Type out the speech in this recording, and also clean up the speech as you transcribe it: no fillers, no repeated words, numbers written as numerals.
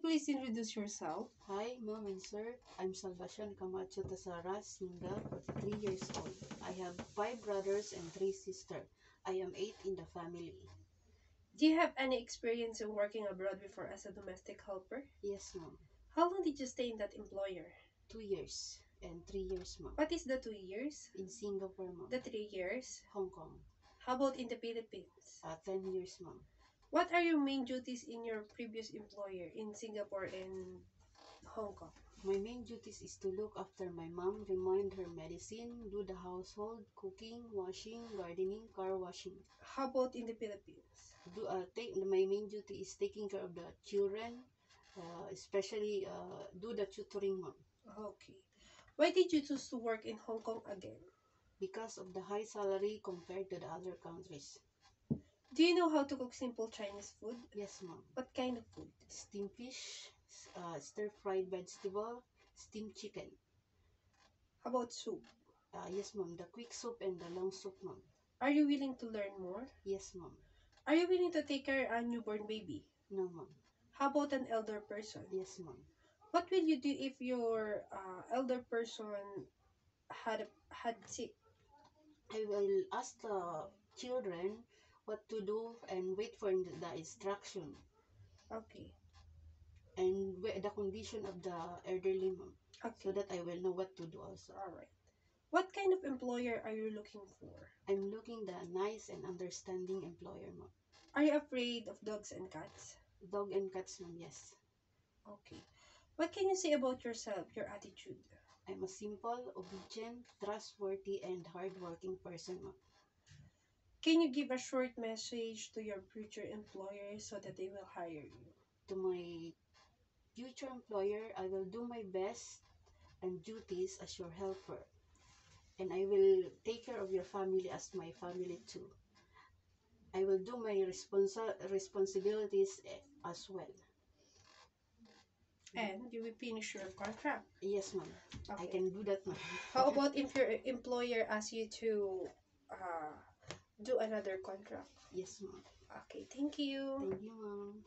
please introduce yourself? Hi, Mom and Sir. I'm Salvacion Camacho Tasara, single, 43 years old. I have 5 brothers and 3 sisters. I am 8 in the family. Do you have any experience in working abroad before as a domestic helper? Yes, Mom. How long did you stay in that employer? 2 years and 3 years, Mom. What is the 2 years? In Singapore, Mom. The 3 years? Hong Kong. How about in the Philippines? 10 years, Mom. What are your main duties in your previous employer in Singapore and Hong Kong? My main duties is to look after my mom, remind her medicine, do the household, cooking, washing, gardening, car washing. How about in the Philippines? My main duty is taking care of the children, especially do the tutoring, Mom. Okay. Why did you choose to work in Hong Kong again? Because of the high salary compared to the other countries. Do you know how to cook simple Chinese food? Yes, Mom. What kind of food? Steamed fish, stir-fried vegetable, steamed chicken. How about soup? Yes, Mom. The quick soup and the long soup, Mom. Are you willing to learn more? Yes, Mom. Are you willing to take care of a newborn baby? No, Mom. How about an elder person? Yes, Mom. What will you do if your elder person had sick? I will ask the children what to do and wait for the instruction Okay. and the condition of the elderly, Mom, Okay. so that I will know what to do also. Alright. What kind of employer are you looking for? I'm looking the nice and understanding employer, Mom. Are you afraid of dogs and cats? Dog and cats, Mom, yes. Okay. What can you say about yourself, your attitude? I'm a simple, obedient, trustworthy, and hardworking person, Mom. Can you give a short message to your future employer so that they will hire you? To my future employer, I will do my best and duties as your helper. And I will take care of your family as my family too. I will do my responsibilities as well. And you will finish your contract. Yes, Mom. Okay. I can do that, Mom. How about if your employer asks you to do another contract? Yes, Mom. Okay, thank you. Thank you, Mom.